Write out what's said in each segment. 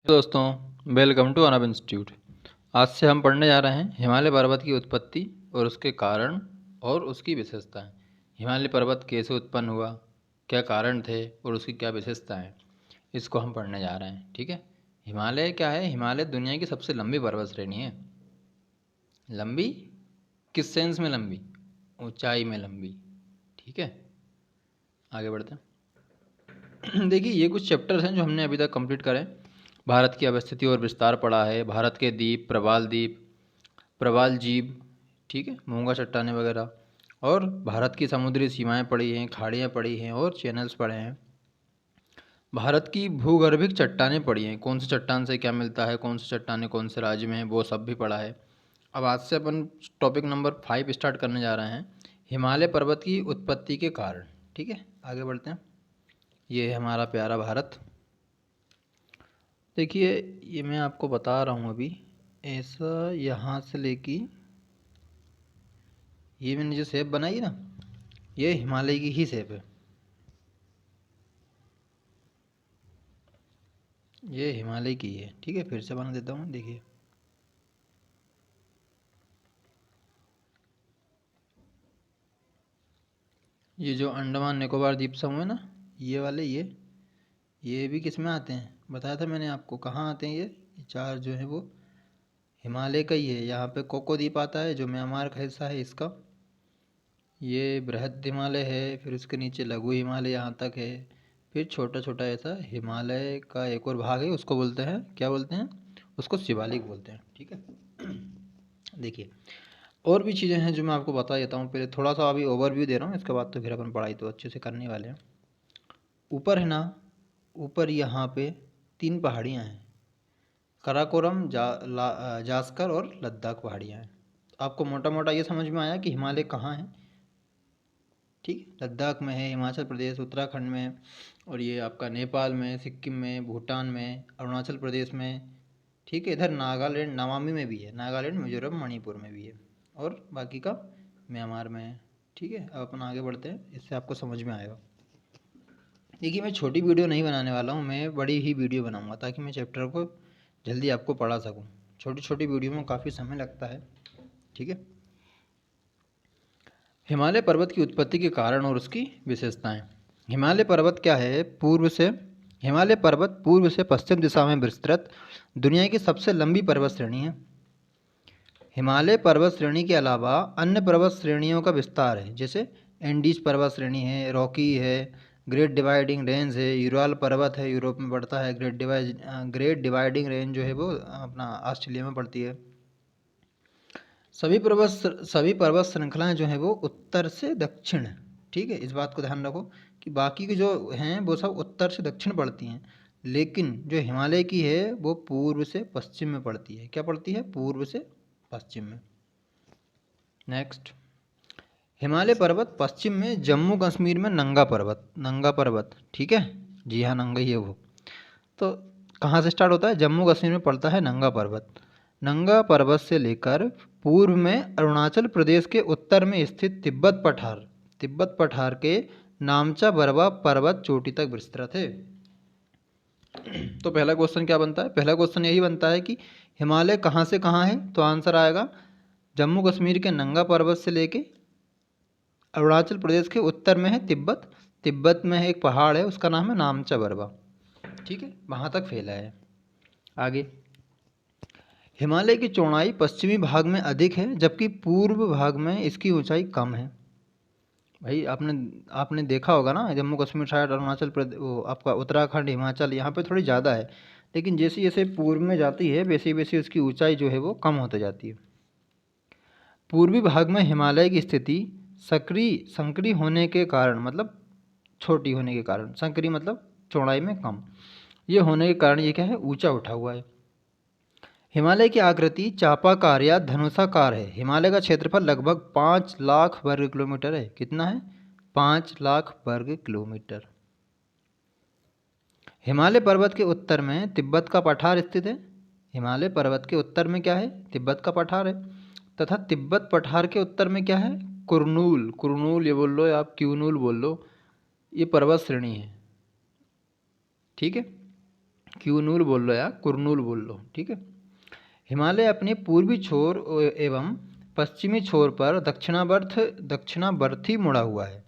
दोस्तों, welcome to Anab institute. आज से हम पढ़ने जा रहे हैं हिमालय पर्वत की उत्पत्ति और उसके कारण और उसकी विशेषताएं। हिमालय पर्वत कैसे उत्पन्न हुआ, क्या कारण थे और उसकी क्या विशेषताएं, इसको हम पढ़ने जा रहे हैं। ठीक है। हिमालय क्या है? हिमालय दुनिया की सबसे लंबी पर्वत श्रेणी है। लंबी किस सेंस में लंबी? ऊंचाई में लंबी। ठीक है, आगे बढ़ते हैं। देखिए, ये कुछ चैप्टर्स हैं जो हमने अभी तक कंप्लीट करे। भारत की अवस्थिति और विस्तार पढ़ा है, भारत के द्वीप, प्रवाल जीव, ठीक है, मूंगा चट्टानें वगैरह, और भारत की समुद्री सीमाएं पढ़ी हैं, खाड़ियाँ पढ़ी हैं और चैनल्स पढ़े हैं। भारत की भूगर्भिक चट्टानें पढ़ी हैं, कौन सी चट्टान से क्या मिलता है, कौन सी चट्टानें कौन से राज्य में है, वो सब भी पढ़ा है। अब आज से अपन टॉपिक नंबर 5 स्टार्ट करने जा रहे हैं, हिमालय पर्वत की उत्पत्ति के कारण। ठीक है, आगे बढ़ते हैं। ये है हमारा प्यारा भारत। देखिए, ये मैं आपको बता रहा हूँ अभी, ऐसा यहाँ से लेके ये मैंने जो शेप बनाई है ना, ये हिमालय की ही शेप है। ये हिमालय की है। ठीक है, फिर से बना देता हूँ। देखिए, ये जो अंडमान निकोबार द्वीप समूह है ना, ये वाले, ये भी किस में आते हैं बताया था मैंने आपको। कहाँ आते हैं ये चार जो है वो हिमालय का ही है। यहाँ पे कोको द्वीप आता है जो म्यांमार का हिस्सा है इसका। ये बृहद हिमालय है, फिर उसके नीचे लघु हिमालय यहाँ तक है, फिर छोटा छोटा ऐसा हिमालय का एक और भाग है, उसको बोलते हैं, क्या बोलते हैं उसको? शिवालिक बोलते हैं। ठीक है। देखिए, और भी चीज़ें हैं जो मैं आपको बता देता हूँ। पहले थोड़ा सा अभी ओवरव्यू दे रहा हूँ, इसके बाद तो फिर अपन पढ़ाई तो अच्छे से करने वाले हैं। ऊपर है ना, ऊपर यहाँ पे 3 पहाड़ियाँ हैं, काराकोरम, जास्कर और लद्दाख पहाड़ियाँ हैं। आपको मोटा मोटा ये समझ में आया कि हिमालय कहाँ है। ठीक है, लद्दाख में है, हिमाचल प्रदेश उत्तराखंड में, और ये आपका नेपाल में, सिक्किम में, भूटान में, अरुणाचल प्रदेश में। ठीक है, इधर नागालैंड नमामि में भी है, नागालैंड, मिजोरम, मणिपुर में भी है, और बाकी का म्यांमार में है। ठीक है, अब अपन आगे बढ़ते हैं, इससे आपको समझ में आएगा। देखिए, मैं छोटी वीडियो नहीं बनाने वाला हूँ, मैं बड़ी ही वीडियो बनाऊँगा ताकि मैं चैप्टर को जल्दी आपको पढ़ा सकूँ। छोटी छोटी वीडियो में काफ़ी समय लगता है। ठीक है। हिमालय पर्वत की उत्पत्ति के कारण और उसकी विशेषताएं। हिमालय पर्वत क्या है? हिमालय पर्वत पूर्व से पश्चिम दिशा में विस्तृत दुनिया की सबसे लंबी पर्वत श्रेणी है। हिमालय पर्वत श्रेणी के अलावा अन्य पर्वत श्रेणियों का विस्तार है, जैसे एंडीज पर्वत श्रेणी है, रॉकी है, ग्रेट डिवाइडिंग रेंज है, यूराल पर्वत है, यूरोप में पड़ता है। ग्रेट डिवाइडिंग रेंज जो है वो अपना ऑस्ट्रेलिया में पड़ती है। सभी पर्वत श्रृंखलाएं जो हैं वो उत्तर से दक्षिण। ठीक है, इस बात को ध्यान रखो कि बाकी के जो हैं वो सब उत्तर से दक्षिण पड़ती हैं, लेकिन जो हिमालय की है वो पूर्व से पश्चिम में पड़ती है। क्या पड़ती है? पूर्व से पश्चिम में। नेक्स्ट, हिमालय पर्वत पश्चिम में जम्मू कश्मीर में नंगा पर्वत। ठीक है, जी हाँ, नंगा ही है वो। तो कहाँ से स्टार्ट होता है? जम्मू कश्मीर में पड़ता है नंगा पर्वत। नंगा पर्वत से लेकर पूर्व में अरुणाचल प्रदेश के उत्तर में स्थित तिब्बत पठार के नामचा बरवा पर्वत चोटी तक विस्तृत है। तो पहला क्वेश्चन क्या बनता है? पहला क्वेश्चन यही बनता है कि हिमालय कहाँ से कहाँ है, तो आंसर आएगा जम्मू कश्मीर के नंगा पर्वत से लेके अरुणाचल प्रदेश के उत्तर में है तिब्बत में है एक पहाड़ है, उसका नाम है नामचा बरवा। ठीक है, वहाँ तक फैला है। आगे, हिमालय की चौड़ाई पश्चिमी भाग में अधिक है जबकि पूर्व भाग में इसकी ऊंचाई कम है। भाई, आपने देखा होगा ना, जम्मू कश्मीर साइड, अरुणाचल प्रदेश, वो आपका उत्तराखंड, हिमाचल, यहाँ पे थोड़ी ज़्यादा है, लेकिन जैसे जैसे पूर्व में जाती है वैसे वैसे उसकी ऊंचाई जो है वो कम होती जाती है। पूर्वी भाग में हिमालय की स्थिति संकरी होने के कारण, मतलब छोटी होने के कारण, संकरी मतलब चौड़ाई में कम, ये होने के कारण ये क्या है? ऊंचा उठा हुआ है। हिमालय की आकृति चापाकार या धनुषाकार है। हिमालय का क्षेत्रफल लगभग 5 लाख वर्ग किलोमीटर है। कितना है? 5 लाख वर्ग किलोमीटर। हिमालय पर्वत के उत्तर में तिब्बत का पठार स्थित है। हिमालय पर्वत के उत्तर में क्या है? तिब्बत का पठार है, तथा तिब्बत पठार के उत्तर में क्या है? कुरनूल ये बोल लो या आप क्यूनूल बोल लो, ये पर्वत श्रेणी है। ठीक है, क्यूनूल बोल लो या कुरनूल बोल लो, ठीक है। हिमालय अपने पूर्वी छोर एवं पश्चिमी छोर पर दक्षिणावर्ती मुड़ा हुआ है।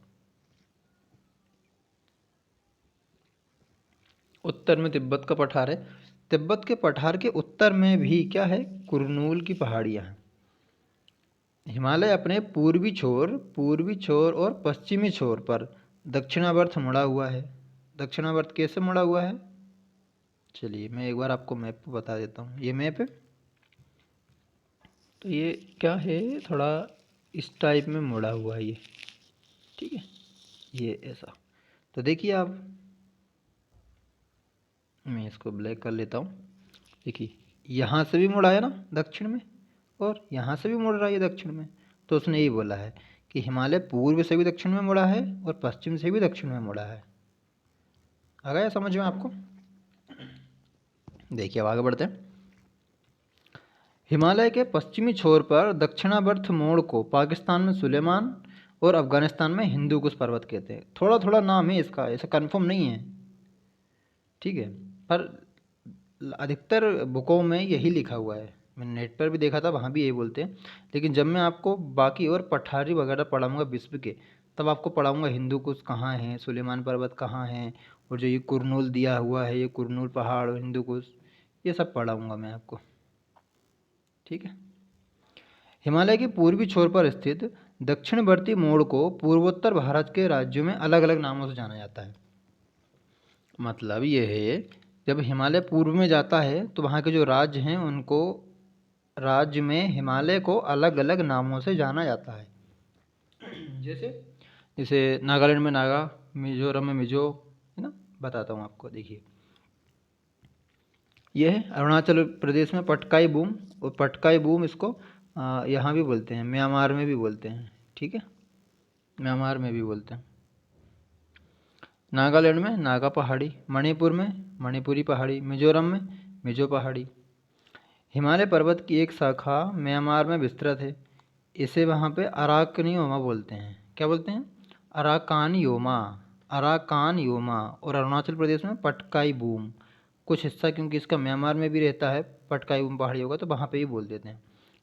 उत्तर में तिब्बत का पठार है। तिब्बत के पठार के उत्तर में भी क्या है, कुरनूल की पहाड़ियाँ हैं। हिमालय अपने पूर्वी छोर और पश्चिमी छोर पर दक्षिणावर्त मुड़ा हुआ है। दक्षिणावर्त कैसे मुड़ा हुआ है, चलिए मैं एक बार आपको मैप पे बता देता हूँ। ये मैप है, तो ये क्या है, थोड़ा इस टाइप में मुड़ा हुआ है ये, ठीक है, ये ऐसा। तो देखिए आप, मैं इसको ब्लैक कर लेता हूँ। देखिए यहाँ से भी मुड़ा है ना दक्षिण में, और यहाँ से भी मुड़ रहा है ये दक्षिण में। तो उसने यही बोला है कि हिमालय पूर्व से भी दक्षिण में मुड़ा है और पश्चिम से भी दक्षिण में मुड़ा है। आ गया समझ में आपको? देखिए अब आगे बढ़ते हैं। हिमालय के पश्चिमी छोर पर दक्षिणावर्त मोड़ को पाकिस्तान में सुलेमान और अफगानिस्तान में हिंदू कुश पर्वत कहते हैं। थोड़ा थोड़ा नाम है इसका, ऐसा कंफर्म नहीं है, ठीक है, पर अधिकतर बुकों में यही लिखा हुआ है। मैंने नेट पर भी देखा था, वहाँ भी यही बोलते हैं। लेकिन जब मैं आपको बाकी और पठारी वगैरह पढ़ाऊँगा विश्व के, तब आपको पढ़ाऊँगा हिंदू कुश कहाँ है, सुलेमान पर्वत कहाँ है, और जो ये कुरनूल दिया हुआ है, ये कुरनूल पहाड़, हिंदू कुश, ये सब पढ़ाऊँगा मैं आपको, ठीक है। हिमालय के पूर्वी छोर पर स्थित दक्षिणवर्ती मोड़ को पूर्वोत्तर भारत के राज्यों में अलग अलग नामों से जाना जाता है। मतलब ये है, जब हिमालय पूर्व में जाता है तो वहाँ के जो राज्य हैं उनको, राज्य में हिमालय को अलग अलग नामों से जाना जाता है। जैसे जैसे नागालैंड में नागा, मिजोरम में मिजो, है ना, बताता हूँ आपको। देखिए ये है अरुणाचल प्रदेश में पटकाई बूम, और पटकाई बूम इसको यहाँ भी बोलते हैं, म्यांमार में भी बोलते हैं, ठीक है, म्यांमार में भी बोलते हैं। नागालैंड में नागा पहाड़ी, मणिपुर में मणिपुरी पहाड़ी, मिजोरम में मिजो पहाड़ी। हिमालय पर्वत की एक शाखा म्यांमार में विस्तृत है, इसे वहाँ पे अराकनियोमा बोलते हैं। क्या बोलते हैं? अराकानयोमा, अराकानयोमा। और अरुणाचल प्रदेश में पटकाई बूम। कुछ हिस्सा क्योंकि इसका म्यांमार में भी रहता है, पटकाई बूम पहाड़ी होगा तो वहाँ पे ही बोल देते हैं,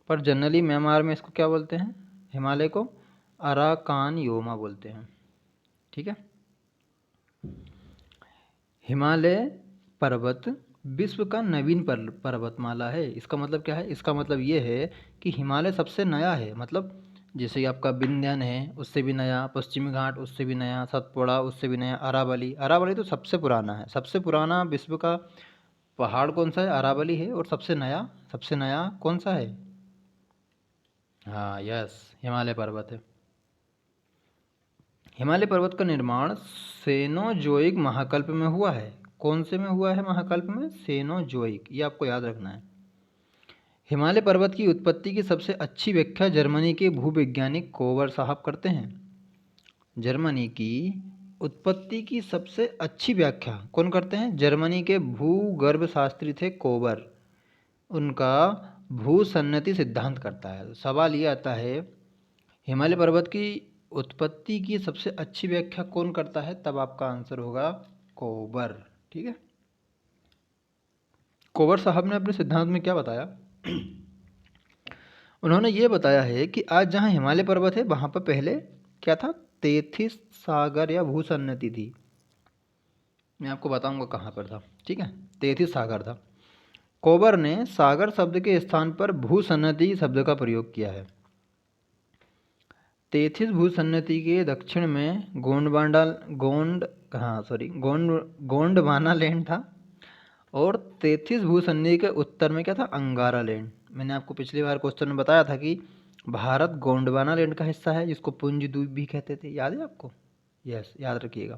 पर जनरली म्यांमार में इसको क्या बोलते हैं, हिमालय को अराकानयोमा बोलते हैं, ठीक है। हिमालय पर्वत विश्व का नवीन पर्वतमाला है। इसका मतलब क्या है? इसका मतलब ये है कि हिमालय सबसे नया है। मतलब जैसे आपका विंध्यन है उससे भी नया, पश्चिमी घाट उससे भी नया, सतपुड़ा उससे भी नया, अरावली, अरावली तो सबसे पुराना है। सबसे पुराना विश्व का पहाड़ कौन सा है? अरावली है। और सबसे नया कौन सा है? हाँ यस, हिमालय पर्वत है। हिमालय पर्वत का निर्माण सेनोजोइक महाकल्प में हुआ है। कौन से में हुआ है महाकल्प में? सेनोजोइक, ये आपको याद रखना है। हिमालय पर्वत की उत्पत्ति की सबसे अच्छी व्याख्या जर्मनी के भूवैज्ञानिक कोवर साहब करते हैं। जर्मनी की उत्पत्ति की सबसे अच्छी व्याख्या कौन करते हैं? जर्मनी के भूगर्भ शास्त्री थे कोवर। उनका भूसन्नति सिद्धांत करता है। सवाल ये आता है, हिमालय पर्वत की उत्पत्ति की सबसे अच्छी व्याख्या कौन करता है? तब आपका आंसर होगा कोबर, ठीक है। कोबर साहब ने अपने सिद्धांत में क्या बताया? उन्होंने ये बताया है कि आज जहाँ हिमालय पर्वत है वहाँ पर पहले क्या था? तेथिस सागर या भूसन्नति थी। मैं आपको बताऊंगा कहाँ पर था, ठीक है। तेथिस सागर था। कोबर ने सागर शब्द के स्थान पर भूसन्नति शब्द का प्रयोग किया है। तेथिस भूसन्नति के दक्षिण में गोंडवाना लैंड था, और तेथिस भूसन्नति के उत्तर में क्या था? अंगारा लैंड। मैंने आपको पिछली बार क्वेश्चन में बताया था कि भारत गोंडवाना लैंड का हिस्सा है, जिसको पुंज द्वीप भी कहते थे। याद है आपको? यस, याद रखिएगा।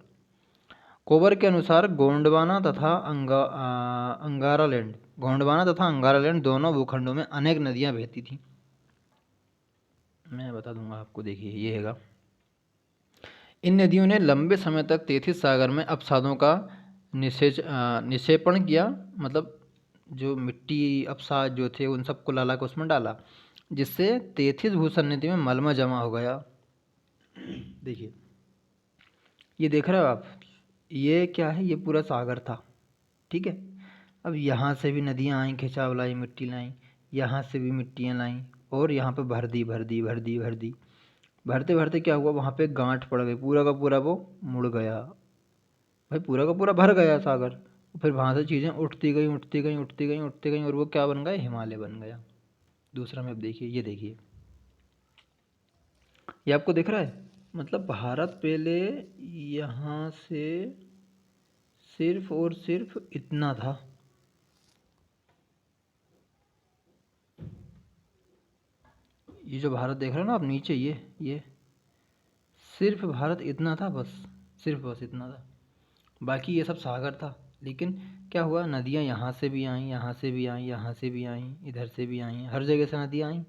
कोबर के अनुसार गोंडवाना तथा अंगारा लैंड दोनों भूखंडों में अनेक नदियां बहती थीं। मैं बता दूंगा आपको, देखिए ये हैगा। इन नदियों ने लंबे समय तक तेथिस सागर में अपसादों का निक्षेपण किया। मतलब जो मिट्टी अपसाद जो थे उन सबको लाला को उसमें डाला, जिससे तेथिस भूसन्नति में मलबा जमा हो गया। देखिए ये देख रहे हो आप, ये क्या है? ये पूरा सागर था, ठीक है। अब यहाँ से भी नदियाँ आई, खिंचाव लाई, मिट्टी लाई, यहाँ से भी मिट्टियाँ लाई और यहाँ पे भर दी भर दी भर दी भर दी। भरते भरते क्या हुआ, वहाँ पे गांठ पड़ गई, पूरा का पूरा वो मुड़ गया भाई, पूरा का पूरा भर गया सागर। फिर वहाँ से चीज़ें उठती गई उठती गई उठती गई उठती गई और वो क्या बन गए, हिमालय बन गया। दूसरा मैप देखिए, ये देखिए, ये आपको दिख रहा है। मतलब भारत पहले यहाँ से सिर्फ और सिर्फ इतना था, ये जो भारत देख रहे हो ना आप नीचे, ये सिर्फ भारत इतना था बस, सिर्फ बस इतना था, बाकी ये सब सागर था। लेकिन क्या हुआ, नदियाँ यहाँ से भी आईं, यहाँ से भी आईं, यहाँ से भी आईं, इधर से भी आईं, हर जगह से नदियाँ आईं।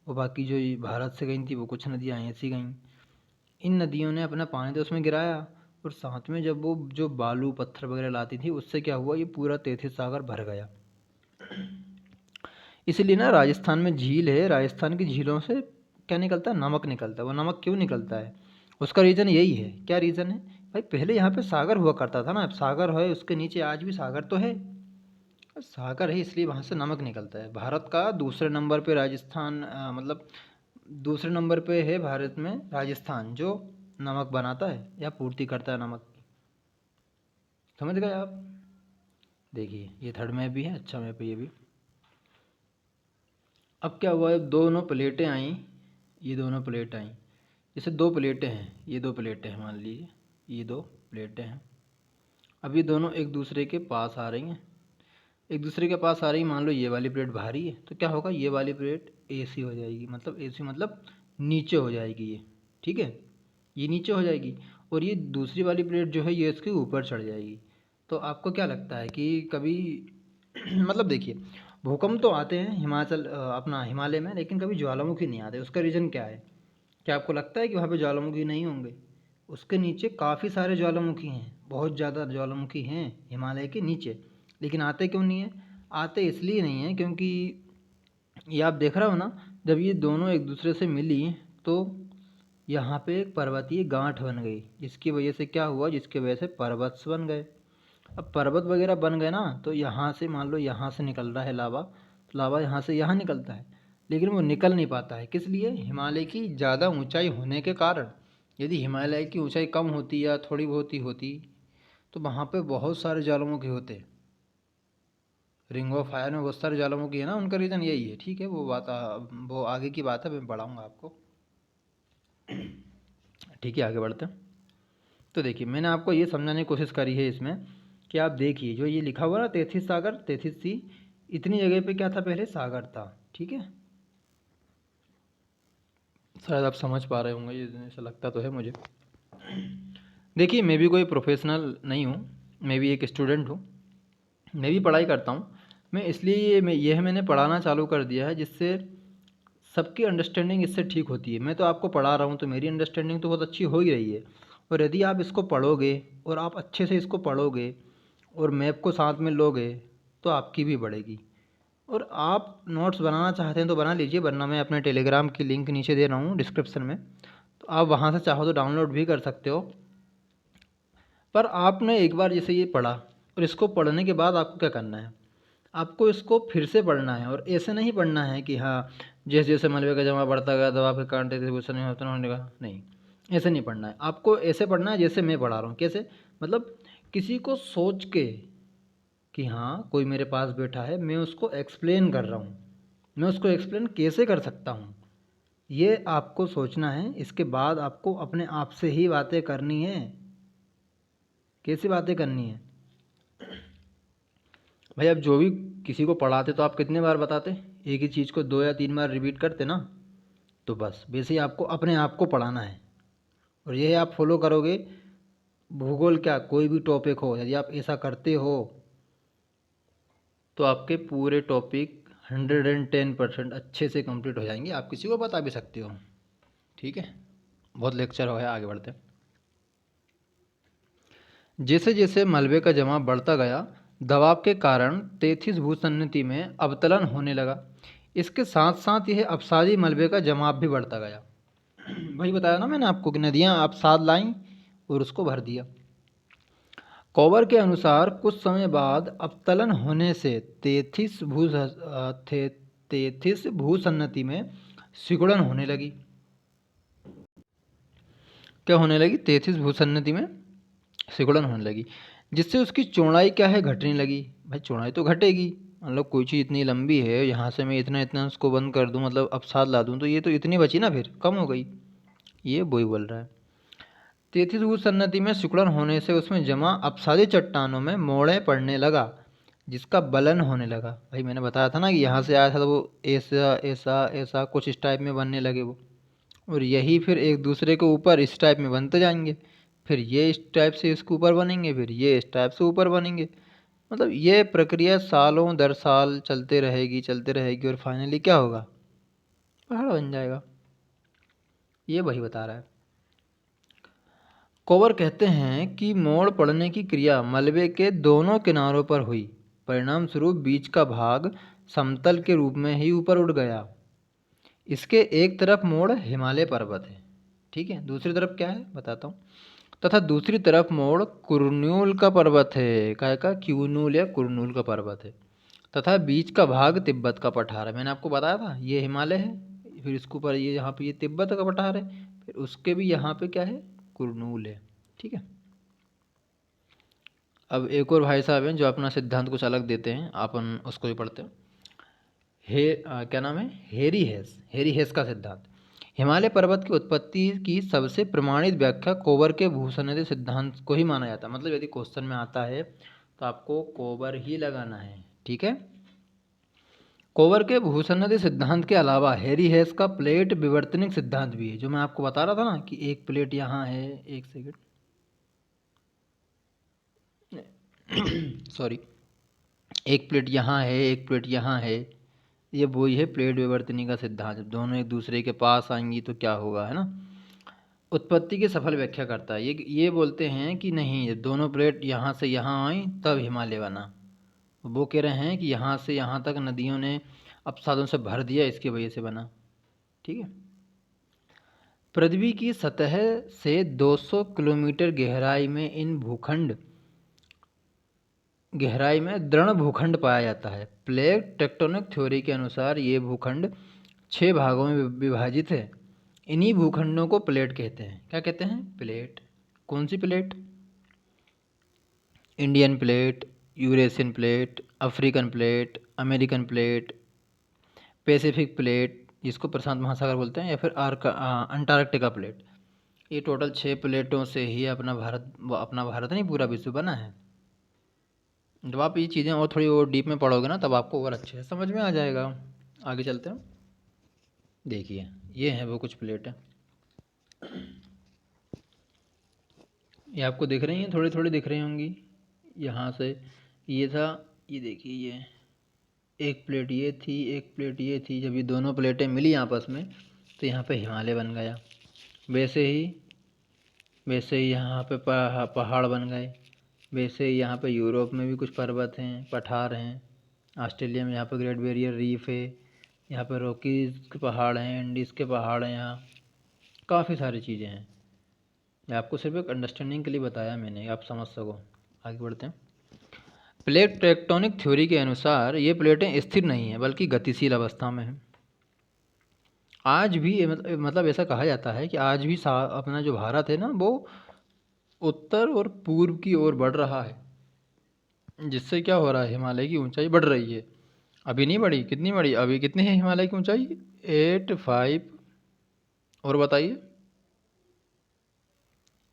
और बाकी जो ये भारत से गई थी वो कुछ नदियाँ ऐसी गईं। इन नदियों ने अपना पानी तो उसमें गिराया और साथ में जब वो जो बालू पत्थर वगैरह लाती थी उससे क्या हुआ, ये पूरा 33 सागर भर गया। इसलिए ना राजस्थान में झील है, राजस्थान की झीलों से क्या निकलता है, नमक निकलता है। वो नमक क्यों निकलता है, उसका रीज़न यही है। क्या रीज़न है भाई, पहले यहाँ पे सागर हुआ करता था ना, अब सागर है उसके नीचे आज भी सागर तो है, सागर है इसलिए वहाँ से नमक निकलता है। भारत का दूसरे नंबर पे राजस्थान, मतलब दूसरे नंबर पे है भारत में राजस्थान, जो नमक बनाता है या पूर्ति करता है नमक की। समझ गए आप। देखिए ये थर्ड मैप भी है, अच्छा मैप है ये भी। अब क्या हुआ, दोनों प्लेटें आईं, ये दोनों प्लेट आईं, जैसे दो प्लेटें हैं, ये दो प्लेटें हैं मान लीजिए, ये दो प्लेटें हैं। अब ये दोनों एक दूसरे के पास आ रही हैं, एक दूसरे के पास आ रही, मान लो ये वाली प्लेट भारी है तो क्या होगा, ये वाली प्लेट ऐसी हो जाएगी, मतलब ऐसी मतलब नीचे हो जाएगी ये, ठीक है, ये नीचे हो जाएगी और ये दूसरी वाली प्लेट जो है ये इसके ऊपर चढ़ जाएगी। तो आपको क्या लगता है कि कभी मतलब देखिए, भूकंप तो आते हैं हिमाचल अपना हिमालय में, लेकिन कभी ज्वालामुखी नहीं आते, उसका रीज़न क्या है। क्या आपको लगता है कि वहाँ पे ज्वालामुखी नहीं होंगे, उसके नीचे काफ़ी सारे ज्वालामुखी हैं, बहुत ज़्यादा ज्वालामुखी हैं हिमालय के नीचे, लेकिन आते क्यों नहीं हैं। आते इसलिए नहीं हैं क्योंकि ये आप देख रहे हो ना, जब ये दोनों एक दूसरे से मिली तो यहाँ पे एक पर्वतीय गांठ बन गई, जिसकी वजह से क्या हुआ, जिसकी वजह से पर्वत बन गए। अब पर्वत वगैरह बन गए ना, तो यहाँ से मान लो यहाँ से निकल रहा है लावा, तो लावा यहाँ से यहाँ निकलता है, लेकिन वो निकल नहीं पाता है, किस लिए, हिमालय की ज़्यादा ऊंचाई होने के कारण। यदि हिमालय की ऊंचाई कम होती या थोड़ी बहुत ही होती तो वहाँ पे बहुत सारे ज्वालामुखी होते। रिंग ऑफ फायर में बहुत सारे ज्वालामुखी है ना, उनका रीज़न यही है। ठीक है, वो बात वो आगे की बात है, मैं बढ़ाऊँगा आपको। ठीक है, आगे बढ़ते हैं। तो देखिए मैंने आपको ये समझाने की कोशिश करी है इसमें कि आप देखिए जो ये लिखा हुआ ना 33 सागर 33 सी, इतनी जगह पे क्या था, पहले सागर था। ठीक है, शायद आप समझ पा रहे होंगे, ये ऐसा लगता तो है मुझे। देखिए मैं भी कोई प्रोफेशनल नहीं हूँ, मैं भी एक स्टूडेंट हूँ, मैं भी पढ़ाई करता हूँ। मैं इसलिए मैंने पढ़ाना चालू कर दिया है जिससे सबकी अंडरस्टैंडिंग इससे ठीक होती है। मैं तो आपको पढ़ा रहा हूँ तो मेरी अंडरस्टैंडिंग तो बहुत अच्छी हो ही रही है, और यदि आप इसको पढ़ोगे और आप अच्छे से इसको पढ़ोगे और मैप को साथ में लोगे तो आपकी भी बढ़ेगी। और आप नोट्स बनाना चाहते हैं तो बना लीजिए, वरना मैं अपने टेलीग्राम की लिंक नीचे दे रहा हूँ डिस्क्रिप्शन में, तो आप वहाँ से चाहो तो डाउनलोड भी कर सकते हो। पर आपने एक बार जैसे ये पढ़ा और इसको पढ़ने के बाद आपको क्या करना है, आपको इसको फिर से पढ़ना है। और ऐसे नहीं पढ़ना है कि हाँ जैसे जैसे मलबे का जमा बढ़ता गया दवा के कारण डिस्ट्रीब्यूशन नहीं होता होने का, नहीं, ऐसे नहीं पढ़ना है। आपको ऐसे पढ़ना है जैसे मैं पढ़ा रहा हूँ। कैसे, मतलब किसी को सोच के कि हाँ कोई मेरे पास बैठा है, मैं उसको एक्सप्लेन कर रहा हूँ, मैं उसको एक्सप्लेन कैसे कर सकता हूँ, ये आपको सोचना है। इसके बाद आपको अपने आप से ही बातें करनी है। कैसी बातें करनी है भाई, अब जो भी किसी को पढ़ाते तो आप कितने बार बताते, एक ही चीज़ को 2 या 3 बार रिपीट करते ना। तो बस वैसे ही आपको अपने आप को पढ़ाना है, और यह आप फॉलो करोगे। भूगोल क्या, कोई भी टॉपिक हो, यदि आप ऐसा करते हो तो आपके पूरे टॉपिक 110% अच्छे से कंप्लीट हो जाएंगे। आप किसी को बता भी सकते हो। ठीक है, बहुत लेक्चर हो गया, आगे बढ़ते हैं। जैसे जैसे मलबे का जमाव बढ़ता गया, दबाव के कारण 33 भूसन्निधि में अवतलन होने लगा। इसके साथ साथ यह अपसारी मलबे का जमाव भी बढ़ता गया। वही बताया ना मैंने आपको कि नदियाँ अपसाद लाईं और उसको भर दिया। कोबर के अनुसार कुछ समय बाद अपतलन होने से तेथिस भूसन्नति में सिकुड़न होने लगी। क्या होने लगी? तेथिस भूसन्नति में सिकुड़न होने लगी, जिससे उसकी चौड़ाई क्या है? घटने लगी। भाई चौड़ाई तो घटेगी, मतलब कोई चीज़ इतनी लंबी है, यहाँ से मैं इतना इतना उसको बंद कर दूँ, मतलब अपसाद ला दूँ, तो ये तो इतनी बची ना, फिर कम हो गई। ये वही बोल रहा है। तेथिस भूसन्नति में सिकुड़न होने से उसमें जमा अपसादी चट्टानों में मोड़े पड़ने लगा, जिसका बलन होने लगा। भाई मैंने बताया था ना कि यहाँ से आया था तो वो ऐसा ऐसा ऐसा कुछ इस टाइप में बनने लगे वो, और यही फिर एक दूसरे के ऊपर इस टाइप में बनते जाएंगे, फिर ये इस टाइप से इसके ऊपर बनेंगे, फिर ये इस टाइप से ऊपर बनेंगे। मतलब ये प्रक्रिया सालों दर साल चलते रहेगी और फाइनली क्या होगा? पहाड़ बन जाएगा। ये वही बता रहा है। कोवर कहते हैं कि मोड़ पड़ने की क्रिया मलबे के दोनों किनारों पर हुई, परिणाम स्वरूप बीच का भाग समतल के रूप में ही ऊपर उठ गया। इसके एक तरफ मोड़ हिमालय पर्वत है, ठीक है, दूसरी तरफ क्या है बताता हूँ, तथा दूसरी तरफ मोड़ कुर्नूल का पर्वत है। काय का? क्यूनूल या कुर्नूल का पर्वत है। तथा बीच का भाग तिब्बत का पठार है। मैंने आपको बताया था ये हिमालय है, फिर इसके ऊपर ये यहाँ पे ये तिब्बत का पठार है, फिर उसके भी यहाँ पे क्या है? कुर्नूल है, ठीक है। अब एक और भाई साहब हैं जो अपना सिद्धांत कुछ अलग देते हैं, अपन उसको भी पढ़ते हैं। क्या नाम है? हेरी हेस का सिद्धांत। हिमालय पर्वत की उत्पत्ति की सबसे प्रमाणित व्याख्या कोबर के भूसन्नति सिद्धांत को ही माना जाता है। मतलब यदि क्वेश्चन में आता है तो आपको कोबर ही लगाना है, ठीक है। कोबर के भूसन्नति सिद्धांत के अलावा हेरी हेस का प्लेट विवर्तनिक सिद्धांत भी है, जो मैं आपको बता रहा था ना कि एक प्लेट यहाँ है, एक सेकंड सॉरी, एक प्लेट यहाँ है, एक प्लेट यहाँ है, ये वही है प्लेट विवर्तनी का सिद्धांत। जब दोनों एक दूसरे के पास आएंगी तो क्या होगा, है ना। उत्पत्ति की सफल व्याख्या करता है। ये बोलते हैं कि नहीं, जब दोनों प्लेट यहाँ से यहाँ आई तब हिमालय बना। वो कह रहे हैं कि यहाँ से यहाँ तक नदियों ने अपसादों से भर दिया, इसकी वजह से बना, ठीक है। पृथ्वी की सतह से 200 किलोमीटर गहराई में दृढ़ भूखंड पाया जाता है। प्लेट टेक्टोनिक थ्योरी के अनुसार ये भूखंड 6 भागों में विभाजित है। इन्हीं भूखंडों को प्लेट कहते हैं। क्या कहते हैं? प्लेट। कौन सी plate? Indian plate, Eurasian plate, African plate, American plate, Pacific plate जिसको प्रशांत महासागर बोलते हैं, या फिर अंटार्कटिका प्लेट। ये टोटल 6 प्लेटों से ही अपना भारत नहीं पूरा विश्व बना है। जब आप ये चीज़ें और थोड़ी और डीप में पढ़ोगे ना, तब आपको और अच्छे से समझ में आ जाएगा। आगे चलते हैं। देखिए ये हैं वो कुछ प्लेटें, ये आपको दिख रही हैं, थोड़ी थोड़ी दिख रही होंगी। यहाँ से ये था, ये देखिए ये एक प्लेट ये थी, एक प्लेट ये थी। जब ये दोनों प्लेटें मिली आपस में तो यहाँ पे हिमालय बन गया। वैसे ही यहाँ पे पहाड़ बन गए। वैसे ही यहाँ पे यूरोप में भी कुछ पर्वत हैं, पठार हैं। ऑस्ट्रेलिया में यहाँ पे ग्रेट बैरियर रीफ है, यहाँ पे रॉकीज के पहाड़ हैं, एंडीज़ के पहाड़ हैं, यहाँ काफ़ी सारी चीज़ें हैं। ये आपको सिर्फ एक अंडरस्टैंडिंग के लिए बताया मैंने, आप समझ सको। आगे बढ़ते हैं। प्लेट टेक्टोनिक थ्योरी के अनुसार ये प्लेटें स्थिर नहीं हैं बल्कि गतिशील अवस्था में हैं। आज भी मतलब ऐसा कहा जाता है कि आज भी अपना जो भारत है ना, वो उत्तर और पूर्व की ओर बढ़ रहा है, जिससे क्या हो रहा है? हिमालय की ऊंचाई बढ़ रही है। अभी नहीं बढ़ी, कितनी बढ़ी? अभी कितनी है हिमालय की ऊंचाई? 85, और बताइए?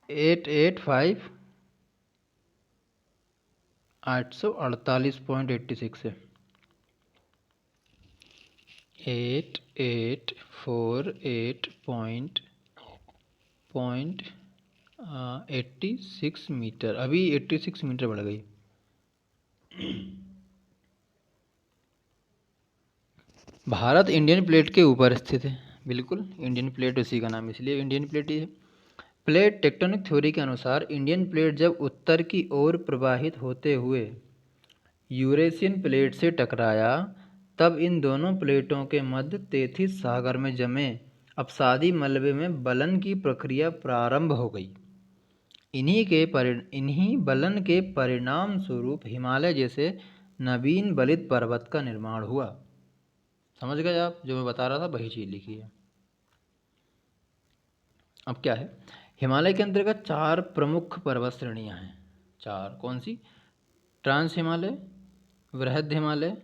885, 848.86 है। 8848.86 मीटर, अभी 86 मीटर बढ़ गई। भारत इंडियन प्लेट के ऊपर स्थित है, बिल्कुल इंडियन प्लेट उसी का नाम, इसलिए इंडियन प्लेट ही है। प्लेट टेक्टोनिक थ्योरी के अनुसार इंडियन प्लेट जब उत्तर की ओर प्रवाहित होते हुए यूरेशियन प्लेट से टकराया, तब इन दोनों प्लेटों के मध्य तेथिस सागर में जमे अपसादी मलबे में बलन की प्रक्रिया प्रारंभ हो गई। इन्हीं बलन के परिणाम स्वरूप हिमालय जैसे नवीन बलित पर्वत का निर्माण हुआ। समझ गए आप? जो मैं बता रहा था वही चीज़ लिखी है। अब क्या है, हिमालय के अंतर्गत 4 प्रमुख पर्वत श्रेणियां हैं। 4 कौन सी? ट्रांस हिमालय, वृहद हिमालय,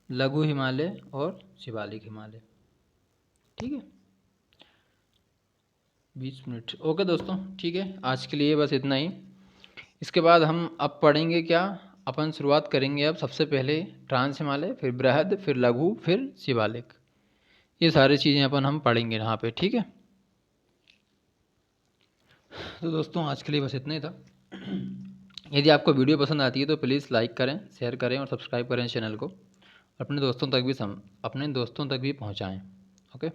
लघु हिमालय और शिवालिक हिमालय। ठीक है, 20 मिनट। ओके दोस्तों, ठीक है, आज के लिए बस इतना ही। इसके बाद हम अब पढ़ेंगे क्या, अपन शुरुआत करेंगे अब सबसे पहले ट्रांस हिमालय, फिर बृहद, फिर लघु, फिर शिवालिक। ये सारी चीज़ें अपन हम पढ़ेंगे यहाँ पे। ठीक है, तो दोस्तों आज के लिए बस इतना ही था। यदि आपको वीडियो पसंद आती है तो प्लीज़ लाइक करें, शेयर करें और सब्सक्राइब करें चैनल को। अपने दोस्तों तक भी पहुँचाएँ। ओके।